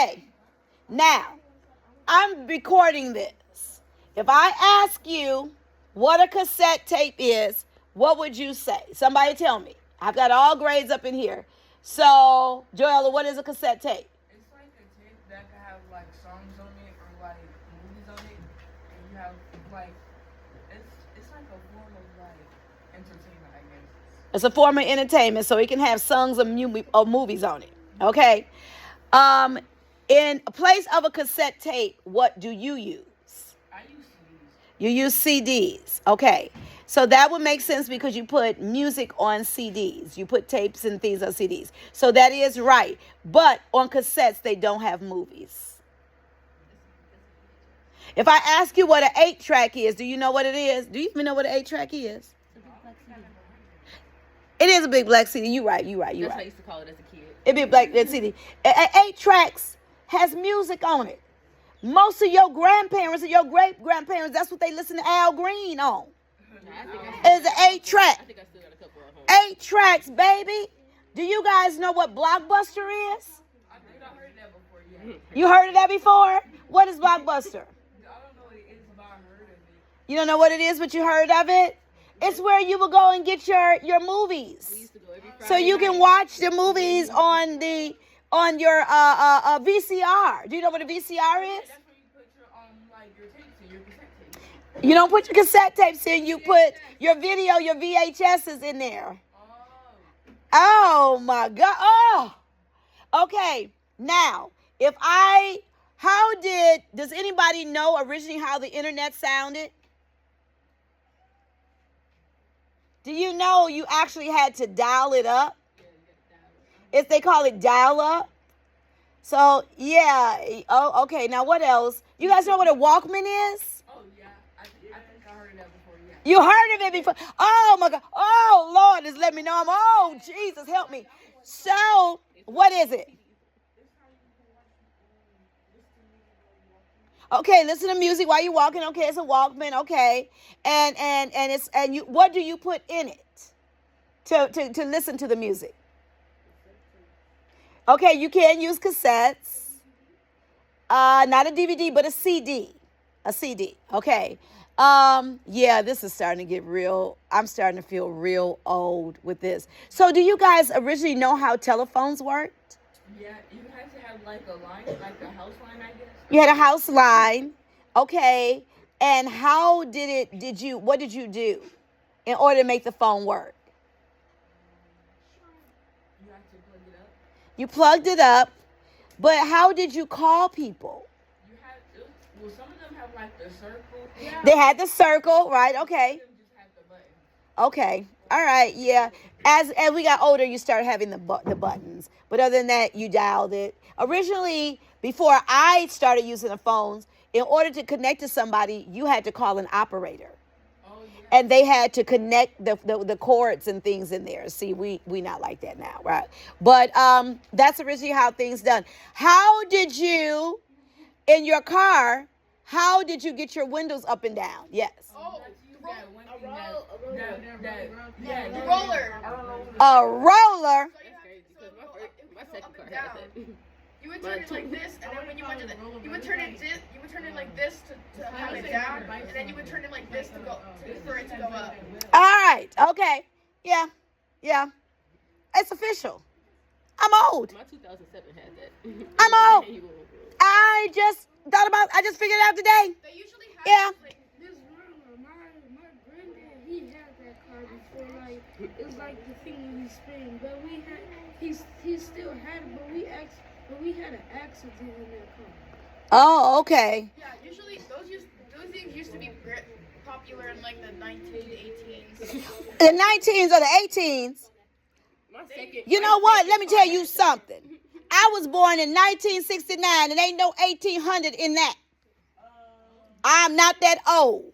Okay, now I'm recording this. If I ask you what a cassette tape is, what would you say? Somebody tell me. I've got all grades up in here. So, Joella, what is a cassette tape? It's like a tape that can have like songs on it or like movies on it, and you have like it's like a form of like entertainment, I guess. It's a form of entertainment, so it can have songs or movies on it. Okay. In place of a cassette tape, what do you use? I use CDs. You use CDs. Okay. So that would make sense because you put music on CDs. You put tapes and things on CDs. So that is right. But on cassettes, they don't have movies. If I ask you what an 8-track is, do you know what it is? Do you even know what an 8-track is? It is a big black CD. You're right. That's what I used to call it as a kid. It'd be a black CD. 8 tracks has music on it. Most of your grandparents and your great-grandparents, that's what they listen to Al Green on. It's an 8-track. I think I still got a couple of home. 8 tracks, baby. Do you guys know what Blockbuster is? I think I heard that before. Yeah. You heard of that before? What is Blockbuster? I don't know what it is, but I heard of it. You don't know what it is, but you heard of it? It's where you will go and get your We movies. used to go every Friday So you can night. watch the movies on your VCR. Do you know what a VCR is? That's where you put your like your tapes in, your cassette tapes. You don't put your cassette tapes in. You put your video, your VHSs in there. Oh. Oh my God. Oh. Okay. Now, does anybody know originally how the internet sounded? Do you know you actually had to dial it up? They call it dial up. So, yeah. Oh, okay. Now, what else? You guys know what a Walkman is? Oh yeah. I think I heard that before. Yeah. You heard of it before. Oh, my God. Oh, Lord, just let me know. Oh, Jesus, help me. So, what is it? Okay, listen to music while you're walking. Okay, it's a Walkman. Okay, and you. What do you put in it to listen to the music? Okay, you can use cassettes. Not a DVD, but a CD. A CD. Okay. Yeah, this is starting to get real. I'm starting to feel real old with this. So, do you guys originally know how telephones worked? Yeah, you had to have like a line, like a house line, I guess. You had a house line. Okay. And what did you do in order to make the phone work? You have to plug it up. You plugged it up, but how did you call people? You had well, some of them have like the circle. Yeah. They had the circle, right? Okay. Some of them just had the button. Okay. All right. Yeah. As we got older, you started having the buttons. But other than that, you dialed it. Originally, before I started using the phones, in order to connect to somebody, you had to call an operator. Oh yeah. And they had to connect the cords and things in there. See, we not like that now, right? But that's originally how things done. How did you, in your car, how did you get your windows up and down? Yes. Oh, The roller. A roller. That's crazy because my second car had that. You would turn it like this, and then when you went to you would turn it like this to have it down, and then you would turn it like this for it to go up. All right. Okay. Yeah. Yeah. It's official. I'm old. My 2007 had that. I'm old. I just figured it out today. They usually have Yeah. like, This room, my granddad, he had that car before. Like it was like the thing when he spin, but he still had it, but we had an accident in that car. Oh, okay. yeah, usually those things used to be popular in like the 1918s. The 19s or the 18s. My second. You know what? Let me tell you something. I was born in 1969 and ain't no 1800 in that. I'm not that old.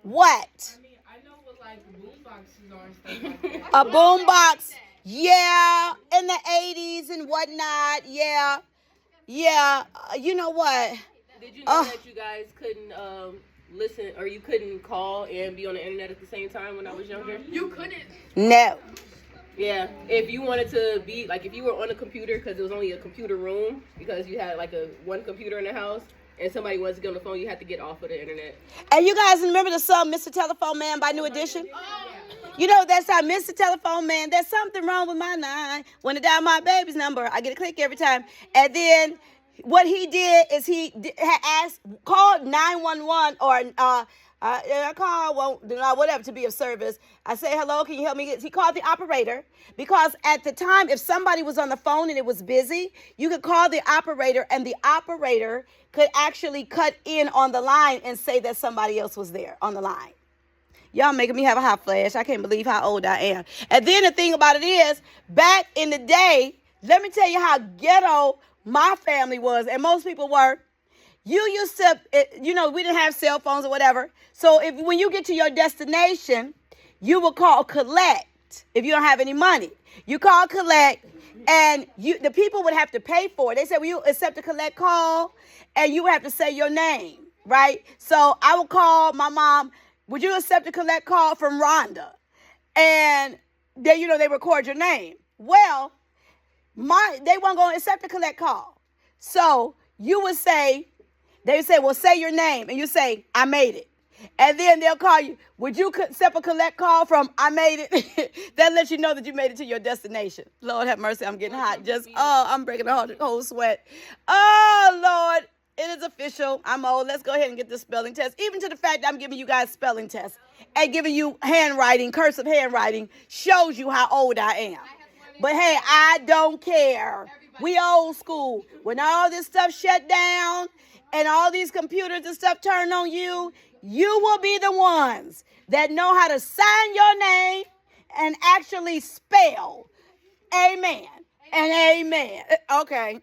What? I mean, I know what like boom boxes are and stuff like that. A boombox. Yeah. In the 80s and whatnot. Yeah. Yeah. You know what? Did you know that you guys couldn't listen or you couldn't call and be on the internet at the same time when I was younger? You couldn't. No. Yeah, if you wanted to be like, if you were on a computer, because it was only a computer room, because you had like a one computer in the house, and somebody wanted to get on the phone, you had to get off of the internet. And you guys remember the song Mr. Telephone Man by New Edition? You know that song, Mr. Telephone Man, there's something wrong with my line. When I dial my baby's number, I get a click every time. And then what he did is he had asked, called 911 or I call whatever to be of service. I say, hello, can you help me? He called the operator because at the time, if somebody was on the phone and it was busy, you could call the operator and the operator could actually cut in on the line and say that somebody else was there on the line. Y'all making me have a hot flash. I can't believe how old I am. And then the thing about it is, back in the day, let me tell you how ghetto my family was, and most people were. You used to, we didn't have cell phones or whatever. So when you get to your destination, you will call collect if you don't have any money. You call collect, and the people would have to pay for it. They said, will you accept a collect call? And you would have to say your name, right? So I would call my mom, would you accept a collect call from Rhonda? And they record your name. Well, they weren't going to accept a collect call. So you would say, they would say, well, say your name. And you say, I made it. And then they'll call you, would you accept a collect call from I made it? That lets you know that you made it to your destination. Lord have mercy, I'm getting hot. I'm breaking the whole sweat. Oh, Lord, it is official. I'm old. Let's go ahead and get the spelling test. Even to the fact that I'm giving you guys spelling tests and giving you handwriting, cursive handwriting, shows you how old I am. But hey, I don't care. We old school. When all this stuff shut down and all these computers and stuff turn on you, you will be the ones that know how to sign your name and actually spell amen and amen. Okay.